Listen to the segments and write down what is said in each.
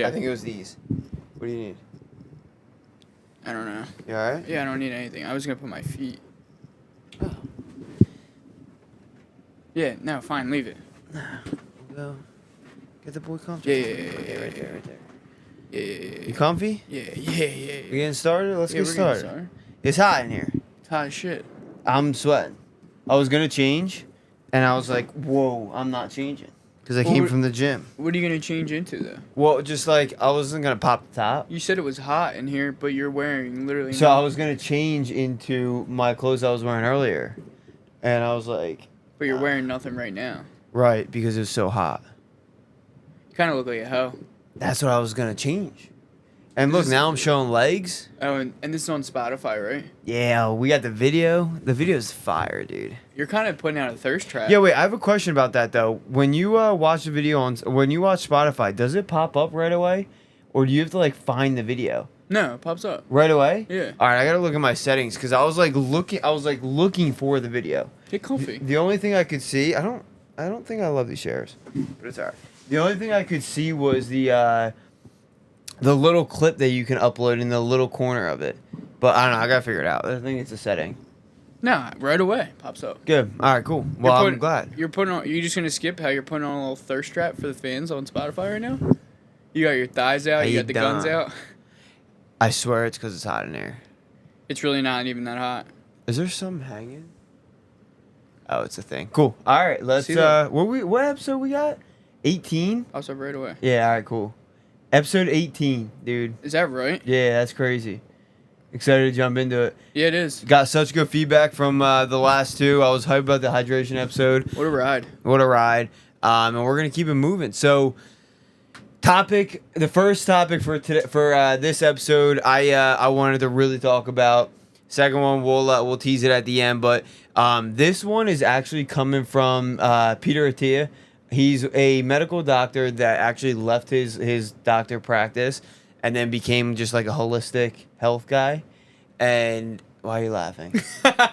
Yeah. I think it was these. What do you need? I don't know. You alright? Yeah, I don't need anything. I was gonna put my feet. Oh. Yeah, no, fine, leave it. We'll go get the boy comfy. Yeah. Right there, right there. Yeah. You comfy? Yeah. We getting started? Let's Yeah, get we're getting started. It's hot in here. It's hot as shit. I'm sweating. I was gonna change, and I was like, "Whoa, I'm not changing," because I Well, came what- from the gym. What are you gonna change into though? Well, just like I wasn't gonna pop the top, You said it was hot in here, but you're wearing literally. so I was gonna change into my clothes I was wearing earlier, and I was like, But you're wearing nothing right now. right, because it was so hot. You kind of look like a hoe. That's what I was gonna change. And look, This- now I'm showing legs. Oh, and this is on Spotify, right? Yeah, we got the video. The video's fire, dude. You're kind of putting out a thirst trap. Yeah, wait. I have a question about that though. When you watch the video when you watch Spotify, does it pop up right away, or do you have to like find the video No, it pops up. right away? Yeah. All right, I gotta look at my settings because I was like looking for the video. Get comfy. The only thing I could see, I don't think I love these chairs, but it's alright. The only thing I could see was the little clip that you can upload in the little corner of it. But I don't know. I gotta figure it out. I think it's a setting. No, right away pops up. Good. All right. Cool. Well, I'm glad. You're putting on. You're just gonna skip how you're putting on a little thirst trap for the fans on Spotify right now. You got your thighs out. How You you got the guns doing? out. I swear it's because it's hot in here. It's really not even that hot. Is there some hanging? Oh, it's a thing. Cool. All right. Let's. See that? What episode we got? 18. Pops up right away. Yeah. All right. Cool. Episode 18, dude. Is that right? Yeah, that's crazy. Excited to jump into it. Yeah, it is. Got such good feedback from the last two. I was hyped about the hydration episode. What a ride. What a ride. And we're going to keep it moving. So, the first topic for today, for this episode, I wanted to really talk about. Second one, we'll tease it at the end. But this one is actually coming from Peter Attia. He's a medical doctor that actually left his doctor practice and then became just like a holistic health guy. And why are you laughing?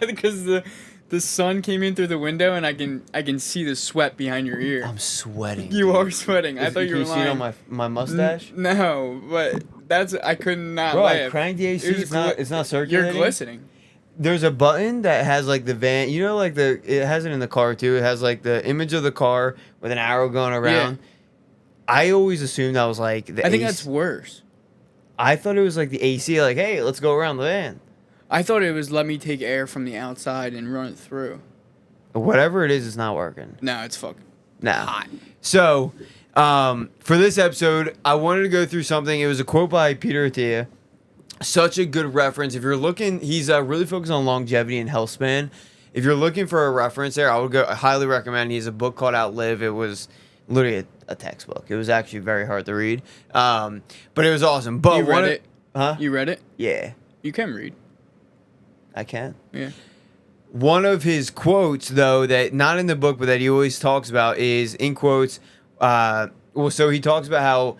Because the sun came in through the window and I can see the sweat behind your ear. I'm sweating. You are sweating. I thought you were Can you see it lying. on my mustache? No, but I could not Bro, I laugh. cranked the AC. It was It's not You're circulating. glistening. There's a button that has like the van. You know, like it has it in the car too. It has like the image of the car with an arrow going around. Yeah. I always assumed that was like the I think AC. that's worse. I thought it was like the AC. Like, hey, let's go around the van. I thought it was let me take air from the outside and run it through. Whatever it is, it's not working. No, it's fucking Nah. hot. So, for this episode, I wanted to go through something. It was a quote by Peter Attia. Such a good reference. If you're looking, he's really focused on longevity and health span. If you're looking for a reference there, I highly recommend. He has a book called Outlive. It was literally a textbook. It was actually very hard to read, but it was awesome. But You read it? Huh? You read it? Yeah, You can read. I can. Yeah. One of his quotes, though, that not in the book, but that he always talks about is, in quotes, so he talks about how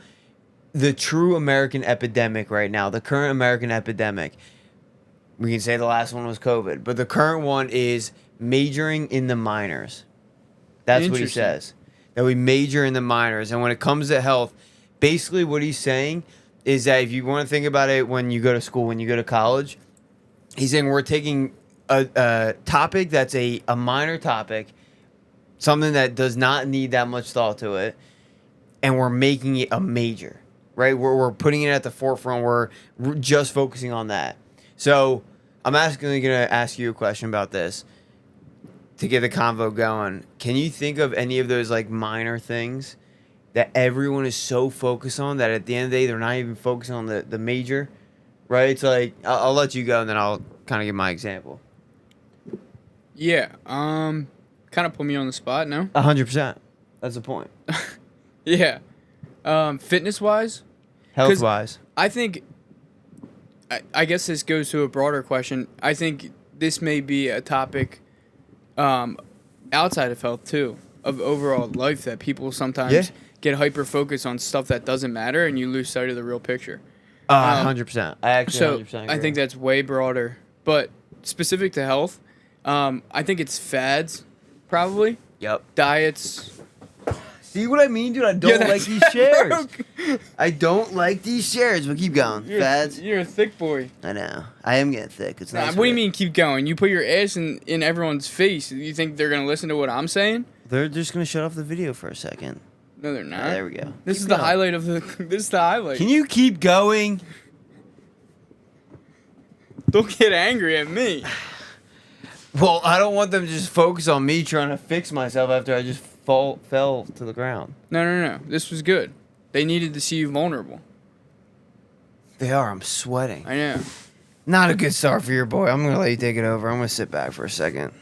the true American epidemic right now, the current American epidemic, we can say the last one was COVID, but the current one is majoring in the minors. That's what he Interesting. says. That we major in the minors. And when it comes to health, basically what he's saying is that if you want to think about it when you go to school, when you go to college, he's saying we're taking a topic that's a minor topic, something that does not need that much thought to it, and we're making it a major, right? We're putting it at the forefront. We're just focusing on that. So I'm going to ask you a question about this to get the convo going. Can you think of any of those like minor things that everyone is so focused on that at the end of the day, they're not even focusing on the major, right? It's like, I'll let you go and then I'll kind of give my example. Yeah. Kind of put me on the spot, no? 100%. That's the point. Yeah. Fitness wise, Health-wise. I think. I guess this goes to a broader question. I think this may be a topic, outside of health too, of overall life that people sometimes get hyper focused on stuff that doesn't matter, and you lose sight of the real picture. 100%. I actually So 100% agree. I think that's way broader, but specific to health, I think it's fads, probably Yep. diets, See what I mean, dude? I don't Yeah, like that's these chairs. broke. I don't like these chairs. But keep going. Fads. You're a thick boy. I know. I am getting thick. It's nice. What do you mean keep going? You put your ass in everyone's face. You think they're gonna listen to what I'm saying? They're just gonna shut off the video for a second. No, they're not. There we go. This Keep is the going. highlight of the. This is the highlight. Can you keep going? Don't get angry at me. Well, I don't want them to just focus on me trying to fix myself after I just fell to the ground. No. This was good. They needed to see you vulnerable. They are. I'm sweating. I know. Not a good start for your boy. I'm gonna let you take it over. I'm gonna sit back for a second.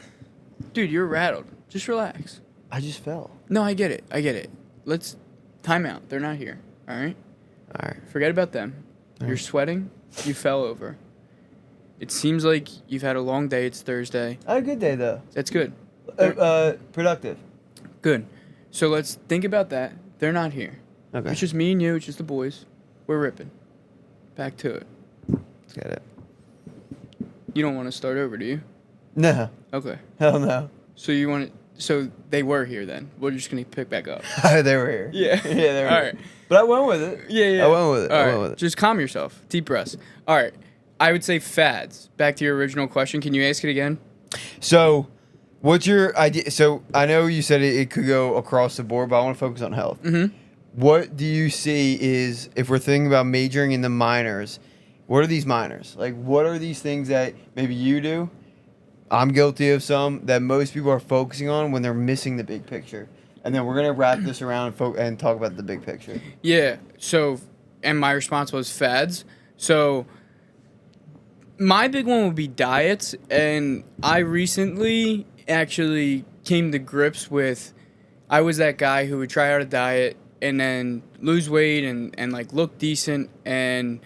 Dude, you're rattled. Just relax. I just fell. No, I get it. Let's time out. They're not here. All right? All right. Forget about them. All You're right. sweating. You fell over. It seems like you've had a long day. It's Thursday. I had a good day though. That's good. Productive. Good. So let's think about that. They're not here. Okay. It's just me and you. It's just the boys. We're ripping. Back to it. Let's get it. You don't want to start over, do you? No. Okay. Hell no. So you want to... So they were here then. We're just going to pick back up. They were here. Yeah. Yeah, they were All here. right. But I went with it. Yeah. I went with it. All I right. went with it. Just calm yourself. Deep breaths. All right. I would say fads. Back to your original question. Can you ask it again? So, what's your idea? So, I know you said it could go across the board, but I want to focus on health. Mm-hmm. What do you see is, if we're thinking about majoring in the minors, what are these minors? Like, what are these things that maybe you do? I'm guilty of some that most people are focusing on when they're missing the big picture. And then we're going to wrap this around and talk about the big picture. Yeah. So, and my response was fads. So, my big one would be diets. And I recently actually came to grips with, I was that guy who would try out a diet and then lose weight and like look decent and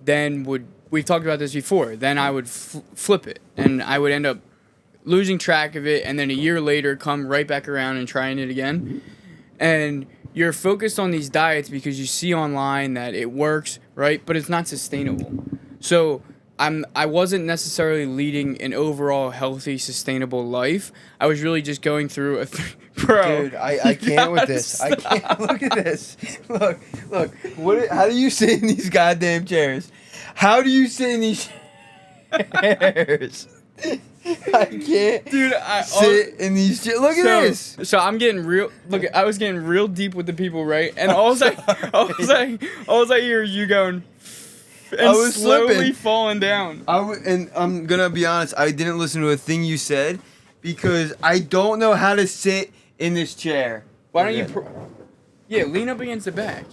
then we've talked about this before, then I would flip it and I would end up losing track of it and then a year later come right back around and trying it again. And you're focused on these diets because you see online that it works, right? But it's not sustainable. So I wasn't necessarily leading an overall healthy, sustainable life. I was really just going through bro. Dude, I can't with this. I can't. Look at this. Look. How do you sit in these goddamn chairs? How do you sit in these chairs? I can't, dude. Sit in these chairs. Look at this. So I'm getting real. Look, I was getting real deep with the people, right? And all I hear is you going, and I was slowly slipping. falling down. And I'm gonna be honest. I didn't listen to a thing you said because I don't know how to sit in this chair. Why don't you? Yeah, lean up against the back.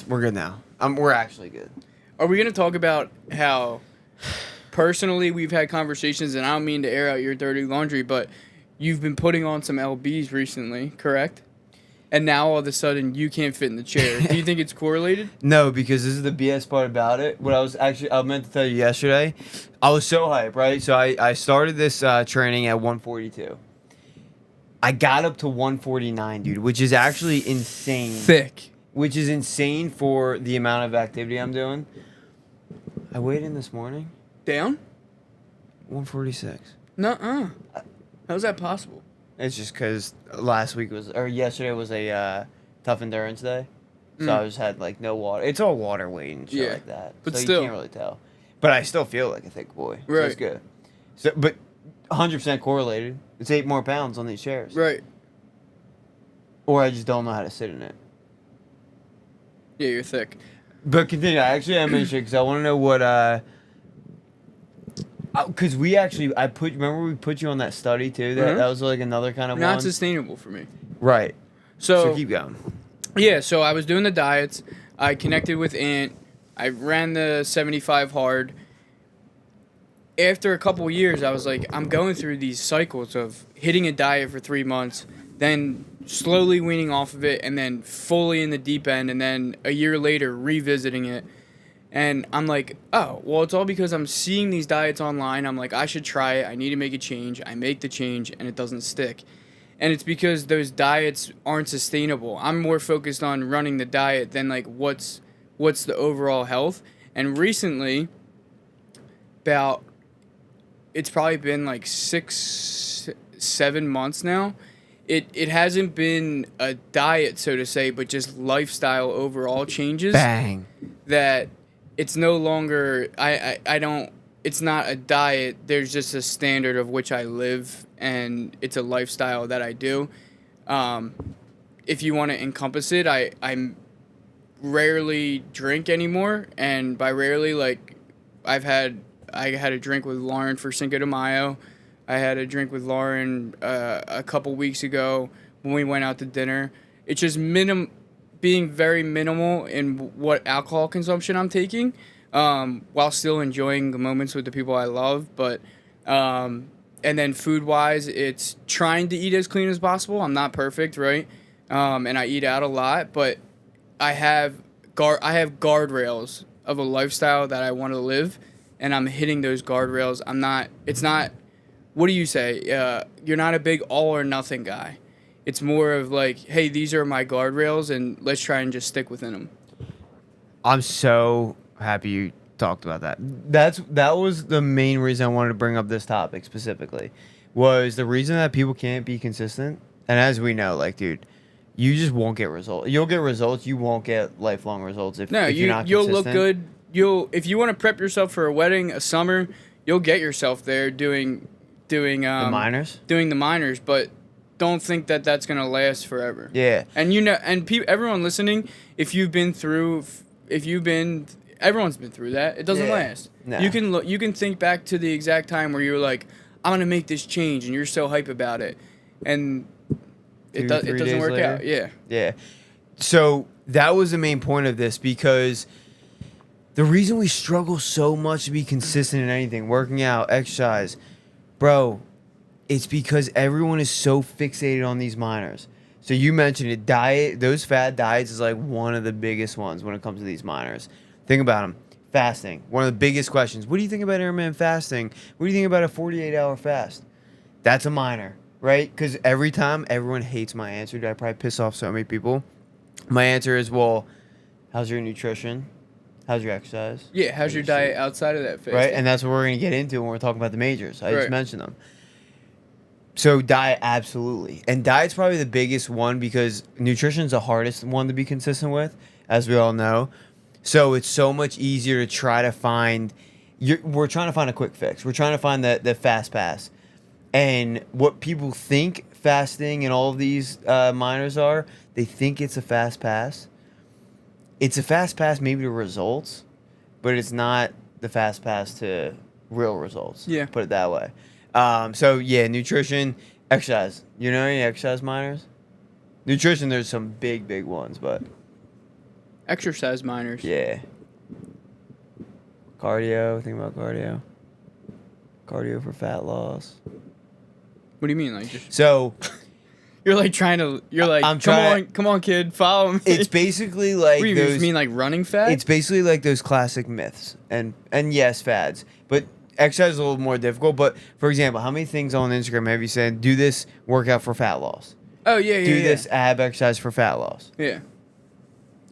We're good now. We're actually good. Are we gonna talk about how personally we've had conversations, and I don't mean to air out your dirty laundry, but you've been putting on some LBs recently, correct? And now all of a sudden you can't fit in the chair. Do you think it's correlated? No, because this is the BS part about it. What I meant to tell you yesterday. I was so hyped, right? So I started this training at 142. I got up to 149, dude, which is actually insane. Thick. Which is insane for the amount of activity I'm doing. I weighed in this morning. Down? 146. Nuh-uh. How's that possible? It's just because yesterday was a tough endurance day. So I just had like no water. It's all water weight and shit like that. But so still. You can't really tell. But I still feel like a thick boy. So Right. it's good. So, but 100% correlated. It's 8 more pounds on these chairs. Right. Or I just don't know how to sit in it. Yeah, you're thick. But continue. Actually, I'm interested because I want to know what. Because remember we put you on that study too. That was like another kind of Not one. sustainable for me. Right. So So keep going. yeah, so I was doing the diets. I connected with Ant. I ran the 75 hard. After a couple years, I was like, I'm going through these cycles of hitting a diet for 3 months, then slowly weaning off of it, and then fully in the deep end, and then a year later revisiting it. And I'm like, oh, well, it's all because I'm seeing these diets online. I'm like, I should try it. I need to make a change. I make the change, and it doesn't stick. And it's because those diets aren't sustainable. I'm more focused on running the diet than, like, what's the overall health. And recently, it's probably been, like, 6-7 months now, it hasn't been a diet, so to say, but just lifestyle overall changes. Bang. That it's no longer I don't it's not a diet. There's just a standard of which I live, and it's a lifestyle that I do. If you want to encompass it, I'm rarely drink anymore, and by rarely, like I had a drink with Lauren for Cinco de Mayo. I had a drink with Lauren a couple weeks ago when we went out to dinner. It's just being very minimal in what alcohol consumption I'm taking, while still enjoying the moments with the people I love. But and then food-wise, it's trying to eat as clean as possible. I'm not perfect, right? And I eat out a lot, but I have guardrails of a lifestyle that I want to live, and I'm hitting those guardrails. It's not, what do you say? You're not a big all or nothing guy. It's more of like, hey, these are my guardrails, and let's try and just stick within them. I'm so happy you talked about that. That was the main reason I wanted to bring up this topic specifically, was the reason that people can't be consistent. And as we know, like, dude, you just won't get results. You'll get results. You won't get lifelong results if you're not consistent. You'll look good. If you want to prep yourself for a wedding, a summer, you'll get yourself there doing the minors. Doing the minors, but don't think that that's gonna last forever. Yeah. And everyone listening, everyone's been through that. It doesn't last. No. You can think back to the exact time where you're like, I'm gonna make this change, and you're so hype about it, and it doesn't work out. Yeah. Yeah. So that was the main point of this, because the reason we struggle so much to be consistent in anything, working out, exercise, bro, it's because everyone is so fixated on these minors. So you mentioned it, diet, those fad diets is like one of the biggest ones when it comes to these minors. Think about them. Fasting, one of the biggest questions. What do you think about intermittent fasting? What do you think about a 48-hour fast? That's a minor, right? Because every time, everyone hates my answer. I probably piss off so many people. My answer is, well, how's your nutrition? How's your exercise? Yeah, how's your diet outside of that fasting? Right, and that's what we're going to get into when we're talking about the majors. I just Right. mentioned them. So diet, absolutely. And diet's probably the biggest one, because nutrition's the hardest one to be consistent with, as we all know. So it's so much easier to try to find... we're trying to find a quick fix. We're trying to find the fast pass. And what people think fasting and all of these minors are, they think it's a fast pass. It's a fast pass maybe to results, but it's not the fast pass to real results. Yeah. Put it that way. So, yeah, nutrition, exercise. You know any exercise minors? Nutrition, there's some big, big ones, but... Exercise minors. Yeah. Cardio, think about cardio. Cardio for fat loss. What do you mean? Like, just... So... You're like, come on, kid, follow me. It's basically like what do you mean, like running fat? It's basically like those classic myths. And yes, fads. But exercise is a little more difficult. But, for example, how many things on Instagram have you said, do this workout for fat loss? Oh, yeah. Do this ab exercise for fat loss. Yeah.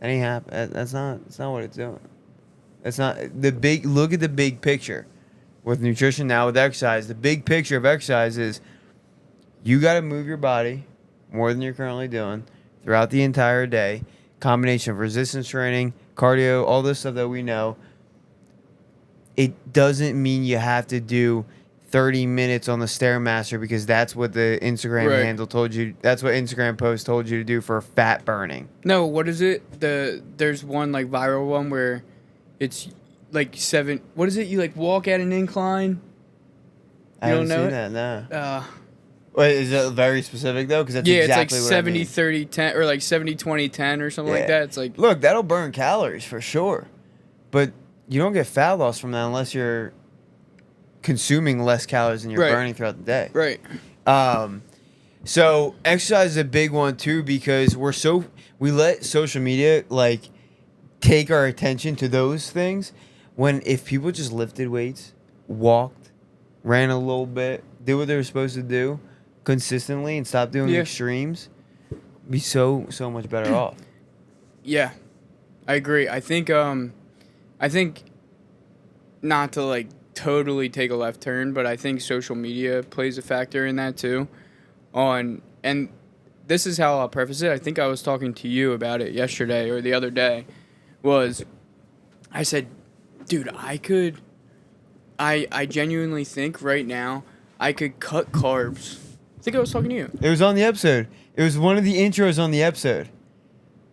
That ain't happen. That's not what it's doing. That's not the big. Look at the big picture with nutrition now, with exercise. The big picture of exercise is you got to move your body more than you're currently doing throughout the entire day. Combination of resistance training, cardio, all this stuff that we know. It doesn't mean you have to do 30 minutes on the Stairmaster, because that's what the Instagram handle told you. That's what Instagram post told you to do for fat burning. No, what is it? There's one like viral one where it's like what is it? You like walk at an incline? I haven't seen that, no. Wait, is it very specific though? Because that's exactly it's what like I mean. 70-30-10 or like 70-20-10 or something like that. It's like, look, that'll burn calories for sure, but you don't get fat loss from that unless you're consuming less calories than you're burning throughout the day. Right. So exercise is a big one too, because we let social media like take our attention to those things, when if people just lifted weights, walked, ran a little bit, did what they were supposed to do consistently, and stop doing extremes, be so much better off. Yeah, I agree. I think not to like totally take a left turn, but I think social media plays a factor in that too. And this is how I'll preface it. I think I was talking to you about it yesterday or the other day. I said, dude, I genuinely think right now I could cut carbs. I think I was talking to you. It was on the episode. It was one of the intros on the episode.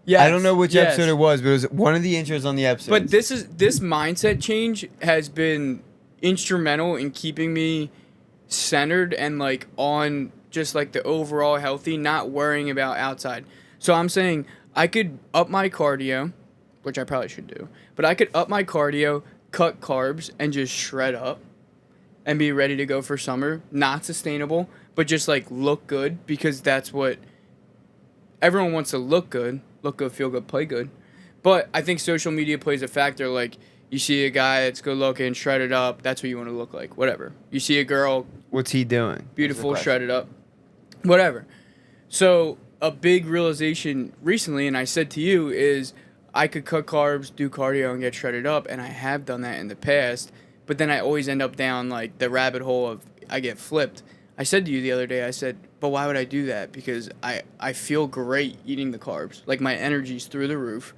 Yes, I don't know which episode it was, but it was one of the intros on the episode. But this mindset change has been instrumental in keeping me centered and like on just like the overall healthy, not worrying about outside. So I'm saying I could up my cardio, which I probably should do, but I could up my cardio, cut carbs, and just shred up and be ready to go for summer. Not sustainable, but just like look good, because that's what everyone wants to look good, feel good, play good. But I think social media plays a factor. Like, you see a guy that's good looking, shredded up, that's what you want to look like, whatever. You see a girl, what's he doing? Beautiful, shredded up, whatever. So a big realization recently, and I said to you, is I could cut carbs, do cardio, and get shredded up, and I have done that in the past, but then I always end up down like the rabbit hole of I get flipped. I said to you the other day, I said, but why would I do that? Because I feel great eating the carbs. Like, my energy's through the roof.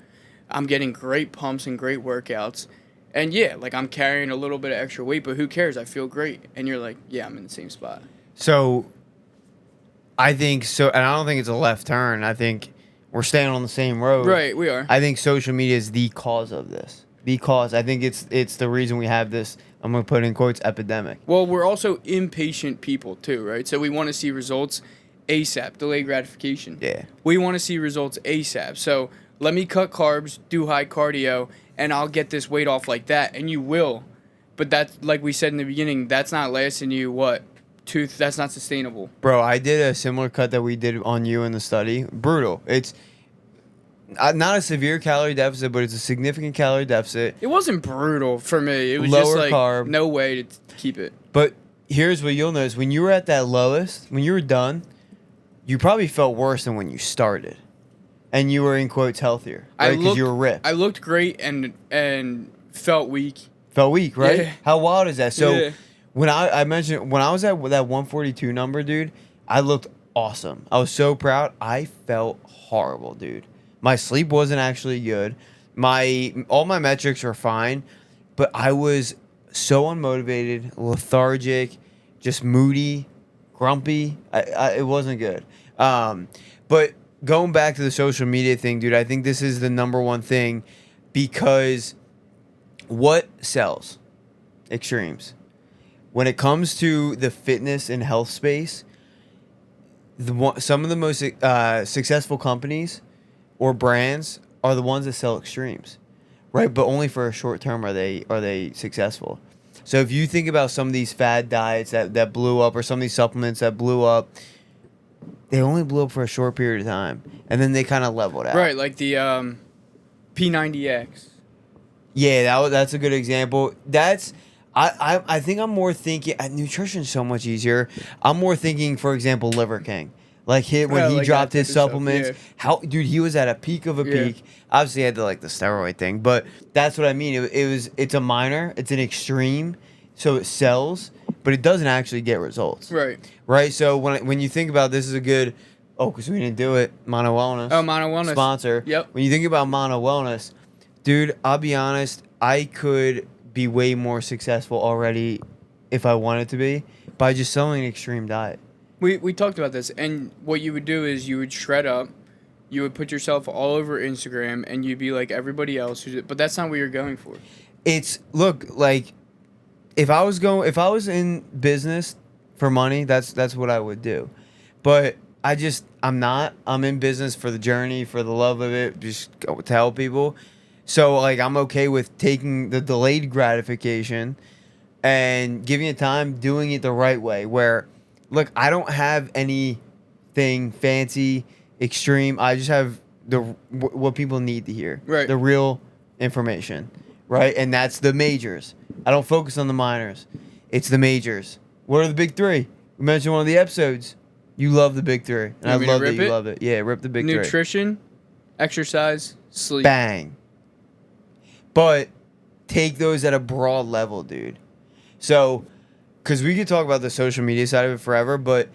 I'm getting great pumps and great workouts. And yeah, like, I'm carrying a little bit of extra weight, but who cares? I feel great. And you're like, yeah, I'm in the same spot. So I think so, and I don't think it's a left turn. I think we're staying on the same road. Right, we are. I think social media is the cause of this. Because I think it's the reason we have this, I'm going to put in quotes, epidemic. Well, we're also impatient people too, right? So we want to see results ASAP, delayed gratification. Yeah. We want to see results ASAP. So let me cut carbs, do high cardio, and I'll get this weight off like that. And you will. But that's, like we said in the beginning, that's not lasting you, that's not sustainable. Bro, I did a similar cut that we did on you in the study. Brutal. It's not a severe calorie deficit, but it's a significant calorie deficit. It wasn't brutal for me. It was lower just like carb. No way to keep it. But here's what you'll notice. When you were at that lowest, when you were done, you probably felt worse than when you started. And you were, in quotes, healthier. Right? Because you were ripped. I looked great and felt weak. Felt weak, right? Yeah. How wild is that? So Yeah. when I mentioned, when I was at that 142 number, dude, I looked awesome. I was so proud. I felt horrible, dude. My sleep wasn't actually good. All my metrics were fine, but I was so unmotivated, lethargic, just moody, grumpy. It wasn't good. But going back to the social media thing, dude, I think this is the number one thing, because what sells? Extremes. When it comes to the fitness and health space, some of the most successful companies or brands are the ones that sell extremes, right? But only for a short term are they successful. So if you think about some of these fad diets that blew up, or some of these supplements that blew up, they only blew up for a short period of time, and then they kind of leveled out. Right, like the P90X. Yeah, that's a good example. I think I'm more thinking nutrition's so much easier. I'm more thinking, for example, Liver King. Like when he like dropped that his type of stuff, supplements, yeah. Dude, he was at a peak of a peak. Obviously, he had the steroid thing, but that's what I mean. It's a minor, it's an extreme, so it sells, but it doesn't actually get results. Right. So when you think about this, is a good. Oh, because we didn't do it. Mano Wellness. Oh, Mano Wellness Sponsor. Yep. When you think about Mano Wellness, dude, I'll be honest. I could be way more successful already if I wanted to be by just selling an extreme diet. We talked about this, and what you would do is you would shred up, you would put yourself all over Instagram, and you'd be like everybody else. But that's not what you're going for. Like if I was in business for money, that's what I would do. But I'm not. I'm in business for the journey, for the love of it, just to help people. So I'm okay with taking the delayed gratification and giving it time, doing it the right way, where look, I don't have anything fancy, extreme. I just have what people need to hear. Right. The real information. Right? And that's the majors. I don't focus on the minors. It's the majors. What are the big three? We mentioned one of the episodes. You love the big three. And I love that you love it. Yeah, rip the big three. Nutrition, exercise, sleep. Bang. But take those at a broad level, dude. So, because we could talk about the social media side of it forever, but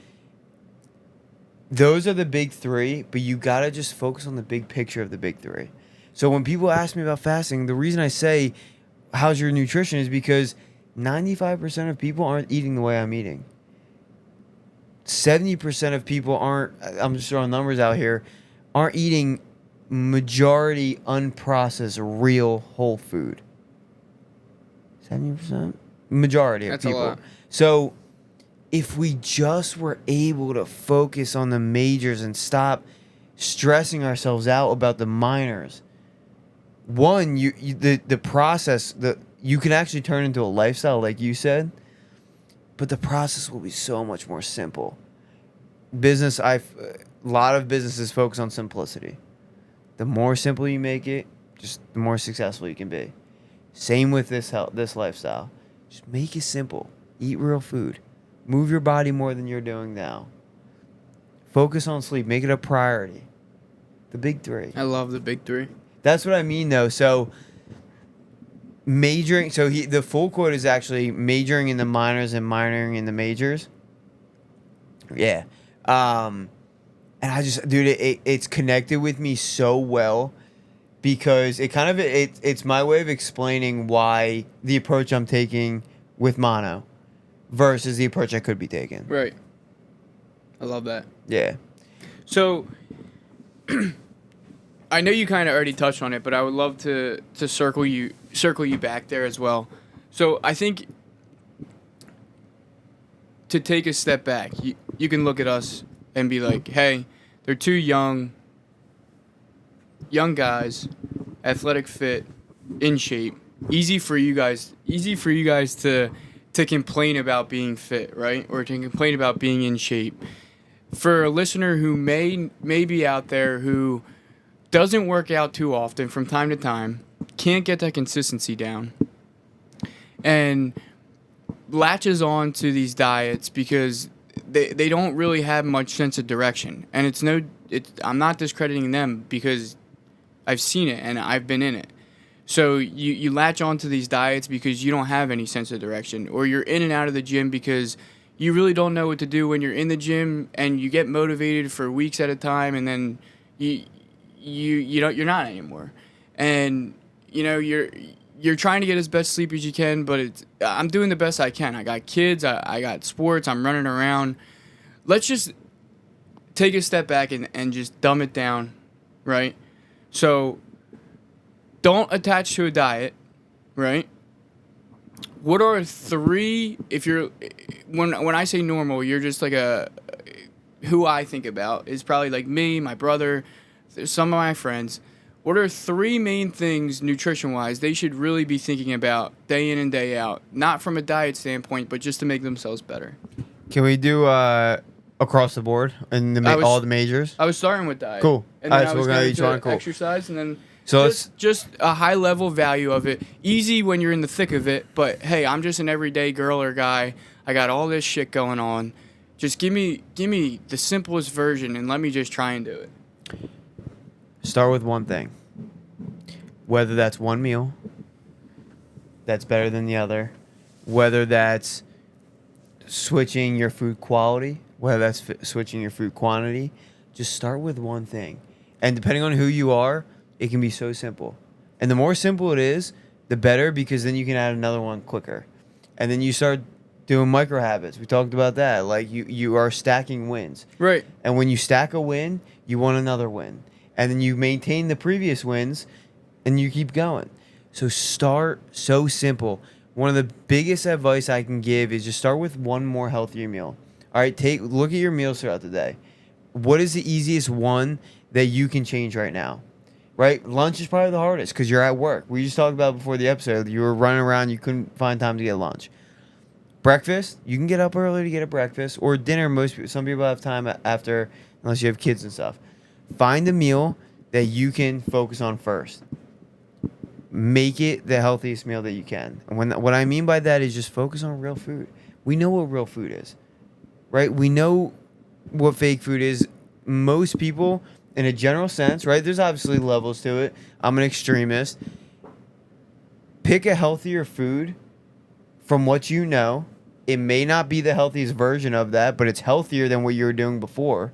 those are the big three, but you got to just focus on the big picture of the big three. So when people ask me about fasting, the reason I say, how's your nutrition, is because 95% of people aren't eating the way I'm eating. 70% of people aren't, I'm just throwing numbers out here, aren't eating majority unprocessed real whole food. 70%? Majority of That's a people. lot. So if we just were able to focus on the majors and stop stressing ourselves out about the minors, one, the process, you can actually turn into a lifestyle like you said, but the process will be so much more simple. A lot of businesses focus on simplicity. The more simple you make it, just the more successful you can be. Same with this lifestyle. Just make it simple. Eat real food. Move your body more than you're doing now. Focus on sleep. Make it a priority. The big three. I love the big three. That's what I mean, though. So majoring. So the full quote is actually majoring in the minors and minoring in the majors. Yeah. And I just, dude, it's connected with me so well because it's my way of explaining why the approach I'm taking with mono versus the approach I could be taking. Right. I love that. Yeah. So, I know you kind of already touched on it, but I would love to circle you back there as well. So I think to take a step back, you can look at us and be like, hey, they're two young guys, athletic, fit, in shape. Easy for you guys to complain about being fit, right? Or to complain about being in shape. For a listener who may be out there who doesn't work out too often from time to time, can't get that consistency down, and latches on to these diets because they don't really have much sense of direction. And I'm not discrediting them because I've seen it and I've been in it. So you latch on to these diets because you don't have any sense of direction, or you're in and out of the gym because you really don't know what to do when you're in the gym, and you get motivated for weeks at a time, and then you're not anymore. And you're trying to get as best sleep as you can, but I'm doing the best I can. I got kids, I got sports, I'm running around. Let's just take a step back and just dumb it down, right? So don't attach to a diet, right? What are three, when I say normal, you're just like who I think about is probably like me, my brother, some of my friends. What are three main things nutrition-wise they should really be thinking about day in and day out? Not from a diet standpoint, but just to make themselves better. Can we do across the board and all the majors? I was starting with diet. Cool. And then All right, I so was we're gonna going each to one. Cool. exercise, and then So just a high-level value of it. Easy when you're in the thick of it, but hey, I'm just an everyday girl or guy. I got all this shit going on. Just give me the simplest version and let me just try and do it. Start with one thing. Whether that's one meal that's better than the other, whether that's switching your food quality, whether that's switching your food quantity, just start with one thing. And depending on who you are, it can be so simple. And the more simple it is, the better, because then you can add another one quicker. And then you start doing micro habits. We talked about that. Like you are stacking wins. Right. And when you stack a win, you want another win. And then you maintain the previous wins and you keep going. So start so simple. One of the biggest advice I can give is just start with one more healthier meal. All right, look at your meals throughout the day. What is the easiest one that you can change right now? Right? Lunch is probably the hardest because you're at work. We just talked about before the episode. You were running around. You couldn't find time to get lunch. Breakfast, you can get up early to get a breakfast. Or dinner, some people have time after, unless you have kids and stuff. Find a meal that you can focus on first. Make it the healthiest meal that you can. And what I mean by that is just focus on real food. We know what real food is, right? We know what fake food is. Most people, in a general sense, right? There's obviously levels to it. I'm an extremist. Pick a healthier food from what you know. It may not be the healthiest version of that, but it's healthier than what you were doing before.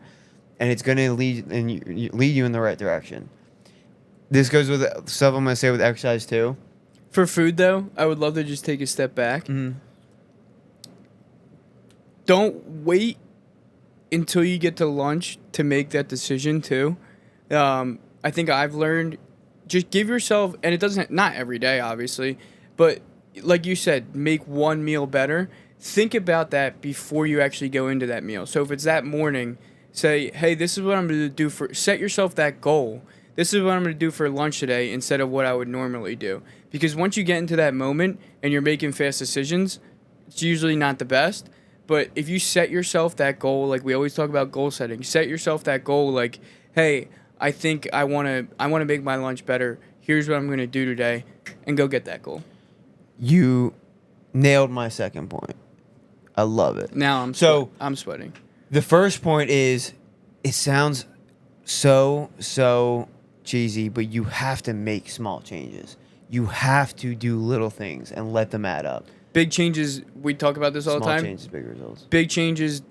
and it's going to lead you in the right direction. This goes with stuff I'm going to say with exercise too. For food, though, I would love to just take a step back. Mm-hmm. Don't wait until you get to lunch to make that decision, too. I think I've learned, just give yourself, and it doesn't, not every day, obviously, but like you said, make one meal better. Think about that before you actually go into that meal. So if it's that morning, say, hey, this is what I'm going to do set yourself that goal. This is what I'm going to do for lunch today instead of what I would normally do. Because once you get into that moment and you're making fast decisions, it's usually not the best. But if you set yourself that goal, like we always talk about goal setting, set yourself that goal like, hey, I think I want to make my lunch better. Here's what I'm going to do today, and go get that goal. You nailed my second point. I love it. Now I'm sweating. The first point is, it sounds so cheesy, but you have to make small changes. You have to do little things and let them add up. Big changes, we talk about this all the time. Small changes, big results. Big changes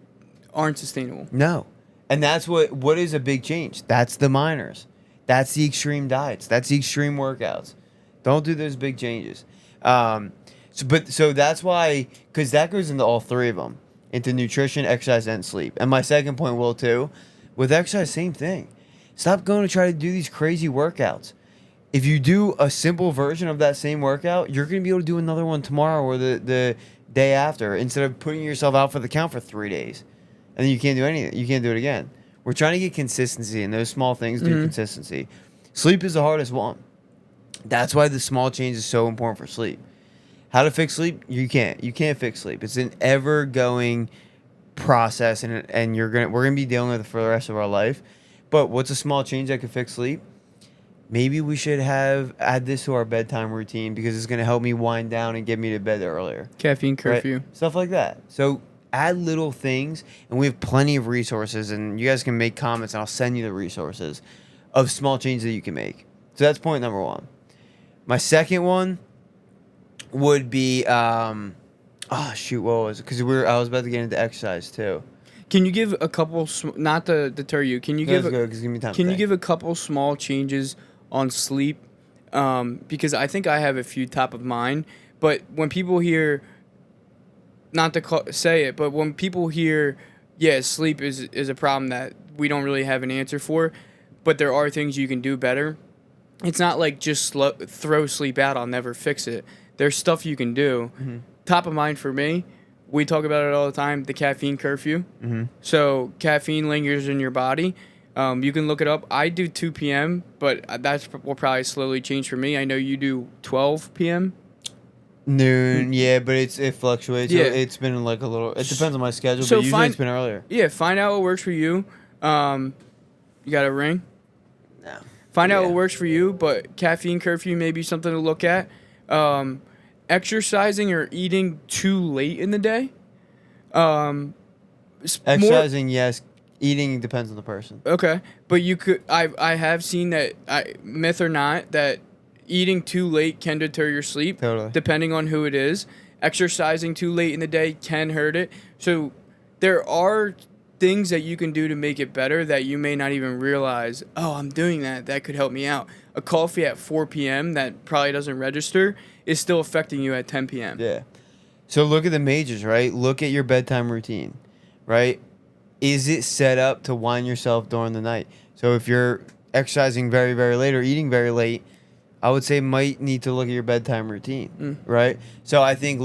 aren't sustainable. No. And that's what is a big change. That's the minors. That's the extreme diets. That's the extreme workouts. Don't do those big changes. So that's why, because that goes into all three of them, into nutrition, exercise, and sleep. And my second point will too, with exercise, same thing. Stop going to try to do these crazy workouts. If you do a simple version of that same workout, you're going to be able to do another one tomorrow or the day after, instead of putting yourself out for the count for 3 days. And then you can't do anything. You can't do it again. We're trying to get consistency, and those small things do consistency. Sleep is the hardest one. That's why the small change is so important for sleep. How to fix sleep? You can't. You can't fix sleep. It's an ever-going process, and we're gonna be dealing with it for the rest of our life. But what's a small change that could fix sleep? Maybe we should add this to our bedtime routine, because it's gonna help me wind down and get me to bed earlier. Caffeine curfew. Right? Stuff like that. So add little things, and we have plenty of resources, and you guys can make comments, and I'll send you the resources of small changes that you can make. So that's point number one. My second one would be, what was it? Because I was about to get into exercise too. Can you give a couple, not to deter you, can you give a couple small changes on sleep? Because I think I have a few top of mind, but when people hear, not to say it, but when people hear, sleep is a problem that we don't really have an answer for, but there are things you can do better. It's not like just throw sleep out, I'll never fix it. There's stuff you can do. Mm-hmm. Top of mind for me, we talk about it all the time, the caffeine curfew. Mm-hmm. So caffeine lingers in your body. You can look it up. I do 2 p.m., but will probably slowly change for me. I know you do 12 p.m. Noon, yeah, but it fluctuates. Yeah. It's been like a little. It depends on my schedule, but usually it's been earlier. Yeah, find out what works for you. You got a ring? No. Find out what works for you, but caffeine curfew may be something to look at. Exercising or eating too late in the day. Exercising, yes. Eating depends on the person. Okay, but you could. I have seen that, myth or not, that eating too late can deter your sleep. Totally. Depending on who it is. Exercising too late in the day can hurt it. So there are things that you can do to make it better that you may not even realize, oh, I'm doing that. That could help me out. A coffee at 4 p.m. that probably doesn't register is still affecting you at 10 p.m. Yeah. So look at the majors, right? Look at your bedtime routine, right? Is it set up to wind yourself during the night? So if you're exercising very, very late or eating very late, I would say might need to look at your bedtime routine, right? So I think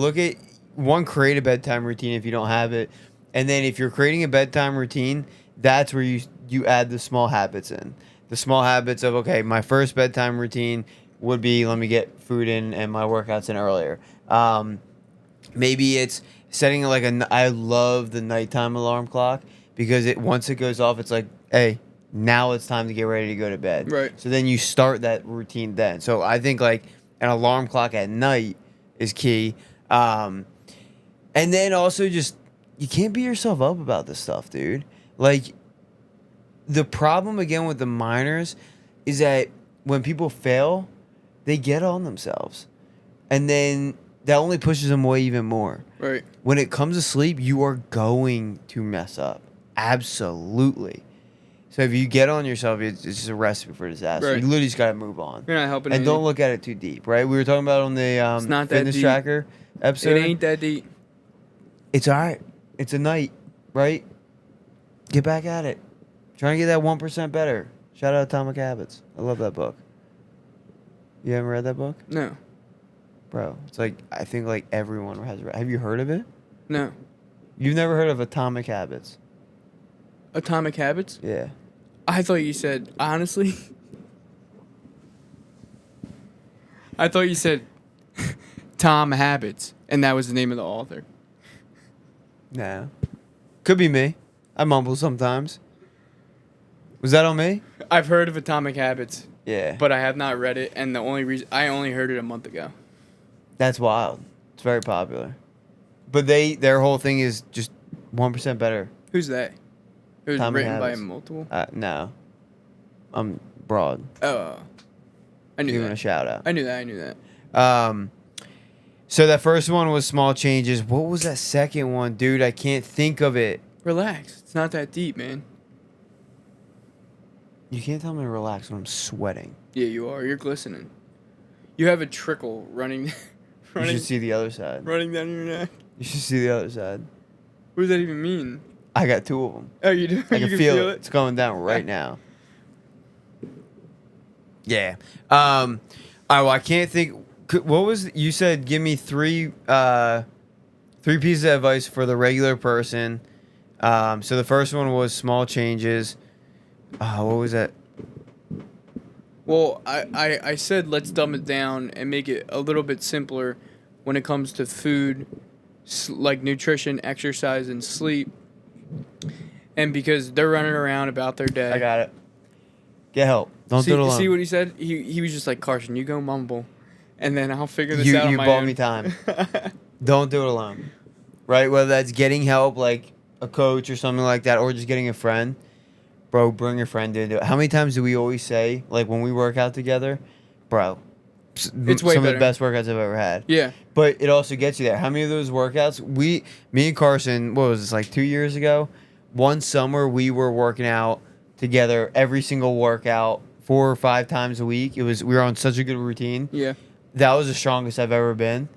create a bedtime routine if you don't have it. And then if you're creating a bedtime routine, that's where you add the small habits in. The small habits of, okay, my first bedtime routine would be, let me get food in and my workouts in earlier. Maybe it's setting I love the nighttime alarm clock, because once it goes off, it's like, hey, now it's time to get ready to go to bed. Right. So then you start that routine then. So I think an alarm clock at night is key. And then also just, you can't beat yourself up about this stuff, dude. The problem again with the minors is that when people fail, they get on themselves. And then that only pushes them away even more. Right. When it comes to sleep, you are going to mess up. Absolutely. So if you get on yourself, it's just a recipe for disaster. Right. You literally just gotta move on. You're not helping And anything. don't look at it too deep, right? We were talking about on the not that fitness deep. tracker episode. It ain't that deep. It's all right. It's a night, right? Get back at it. Trying to get that 1% better. Shout out Atomic Habits. I love that book. You haven't read that book? No. Bro, it's like, I think like everyone has read. Have you heard of it? No. You've never heard of Atomic Habits? Atomic Habits? Yeah. I thought you said, honestly. I thought you said Tom Habits, and that was the name of the author. Nah. Could be me. I mumble sometimes. Was that on me? I've heard of Atomic Habits, Yeah. but I have not read it, and the only reason I only heard it a month ago. That's wild. It's very popular. But their whole thing is just 1% better. Who's they? It was Atomic written Habits. by multiple. No. I'm broad. Oh, I knew Giving that. a shout out. I knew that. So that first one was small changes. What was that second one, dude? I can't think of it. Relax. It's not that deep, man. You can't tell me to relax when I'm sweating. Yeah, you are. You're glistening. You have a trickle running, You running, should see the other side. running down your neck. You should see the other side. What does that even mean? I got two of them. Oh, you do? I You can feel it. It's going down right now. Yeah. All right. Well, I can't think. What was you said? Give me three pieces of advice for the regular person. So the first one was small changes. What was that? Well, I said let's dumb it down and make it a little bit simpler when it comes to food, like nutrition, exercise, and sleep. And because they're running around about their day. I got it. Get help. Don't do it alone. See what he said? He was just like, Carson, you go mumble, and then I'll figure this out on You my bought own. me time. Don't do it alone. Right? Whether that's getting help, like a coach or something like that, or just getting a friend. Bro, bring your friend into it. How many times do we always say, like when we work out together, bro, It's some way of better. the best workouts I've ever had. Yeah. But it also gets you there. How many of those workouts? Me and Carson, what was this, like 2 years ago? One summer we were working out together every single workout 4 or 5 times a week. We were on such a good routine. Yeah. That was the strongest I've ever been.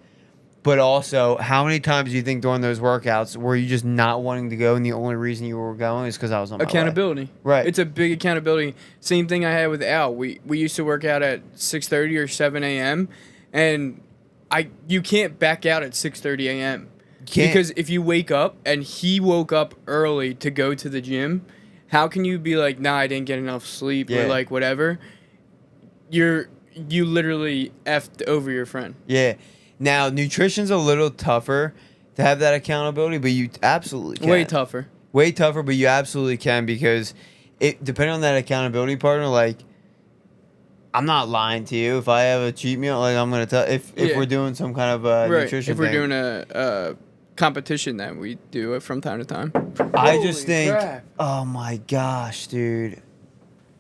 But also, how many times do you think during those workouts were you just not wanting to go, and the only reason you were going is because I was on my way? Accountability. Right. It's a big accountability. Same thing I had with Al. We used to work out at 6:30 or 7 a.m. and you can't back out at 6:30 a.m. Can't. Because if you wake up and he woke up early to go to the gym, how can you be like, nah, I didn't get enough sleep Yeah. or like whatever? You literally effed over your friend. Yeah. Now, nutrition's a little tougher to have that accountability, but you absolutely can. Way tougher. Way tougher, but you absolutely can because depending on that accountability partner, like, I'm not lying to you. If I have a cheat meal, like, I'm going to tell, if Yeah. we're doing some kind of Right. nutrition If we're thing. doing a competition, then we do it from time to time. I just Holy think, crap. oh my gosh, dude.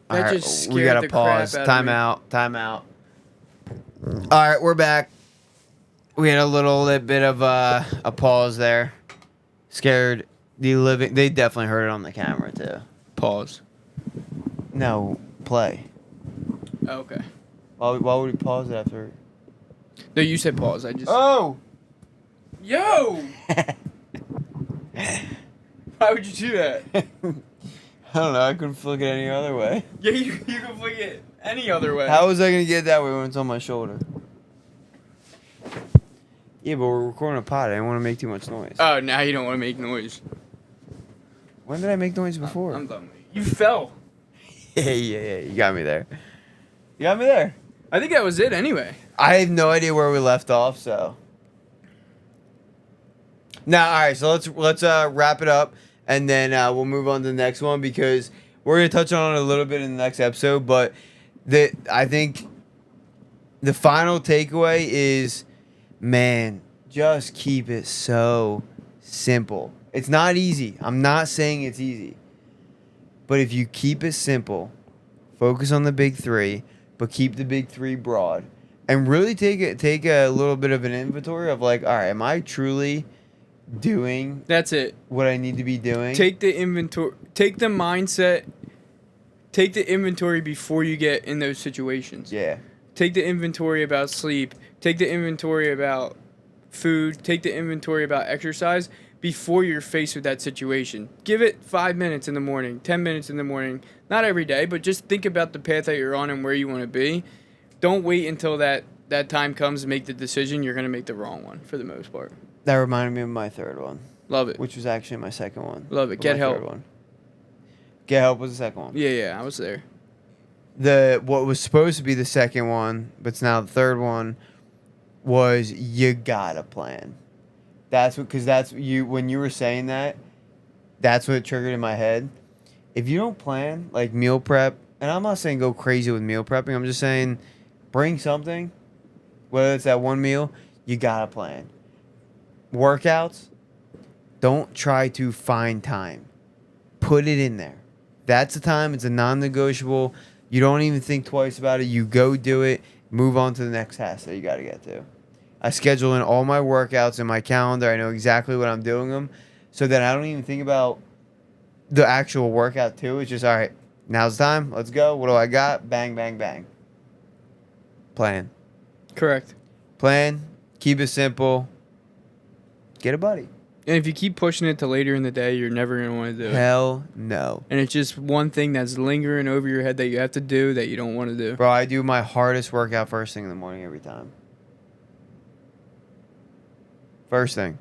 That All just we scared gotta the crap pause. out of Time me. out. Time out. All right, we're back. We had a little bit of a pause there. Scared the living. They definitely heard it on the camera too. Pause. No, play. Okay. Why would we pause it after? No, you said pause. I just. Oh. Yo! Why would you do that? I don't know. I couldn't flick it any other way. Yeah, you can flick it any other way. How was I gonna get that way when it's on my shoulder? Yeah, but we're recording a pod. I didn't want to make too much noise. Oh, now you don't want to make noise. When did I make noise before? I'm done. You fell. Yeah. You got me there. You got me there. I think that was it anyway. I have no idea where we left off, so. Now, all right, so let's wrap it up, and then we'll move on to the next one because we're gonna touch on it a little bit in the next episode. But I think the final takeaway is, man, just keep it so simple. It's not easy. I'm not saying it's easy, but if you keep it simple, focus on the big three, but keep the big three broad, and really take a little bit of an inventory of like, all right, am I truly doing That's it. what I need to be doing? Take the inventory. Take the mindset take the inventory before you get in those situations. Yeah. Take the inventory about sleep. Take the inventory about food. Take the inventory about exercise before you're faced with that situation. Give it 5 minutes in the morning, 10 minutes in the morning. Not every day, but just think about the path that you're on and where you want to be. Don't wait until that time comes to make the decision. You're going to make the wrong one for the most part. That reminded me of my third one. Love it. Which was actually my second one. Love it. Get help. One. Get help was the second one. Yeah, I was there. What was supposed to be the second one, but it's now the third one, was you gotta plan. When you were saying that, that's what triggered in my head. If you don't plan, like meal prep, and I'm not saying go crazy with meal prepping, I'm just saying bring something, whether it's that one meal, you gotta plan. Workouts, don't try to find time. Put it in there. That's the time. It's a non-negotiable. You don't even think twice about it. You go do it. Move on to the next task that you got to get to. I schedule in all my workouts in my calendar. I know exactly what I'm doing them, so that I don't even think about the actual workout too. It's just, all right, now's the time. Let's go. What do I got? Bang, bang, bang. Plan. Correct. Plan. Keep it simple. Get a buddy. And if you keep pushing it to later in the day, you're never going to want to do it. Hell no. And it's just one thing that's lingering over your head that you have to do that you don't want to do. Bro, I do my hardest workout first thing in the morning every time. First thing.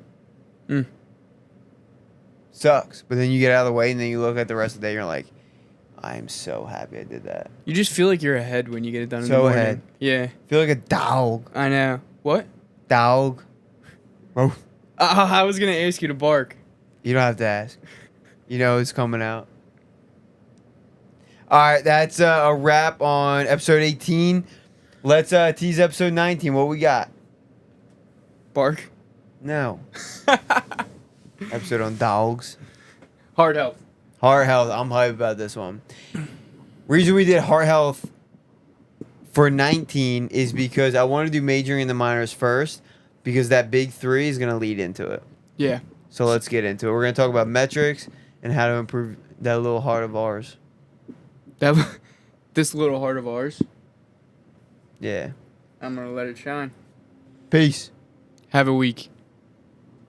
Sucks. But then you get out of the way and then you look at the rest of the day and you're like, I am so happy I did that. You just feel like you're ahead when you get it done in the So morning. ahead. Yeah. Feel like a dog. I know. What? Dog. Bro. I was going to ask you to bark. You don't have to ask. You know it's coming out. All right, that's a wrap on episode 18. Let's tease episode 19. What we got? Bark? No. Episode on dogs. Heart health. Heart health. I'm hyped about this one. Reason we did heart health for 19 is because I want to do majoring in the minors first, because that big 3 is going to lead into it. Yeah. So let's get into it. We're going to talk about metrics and how to improve that little heart of ours. This little heart of ours. Yeah. I'm going to let it shine. Peace. Have a week.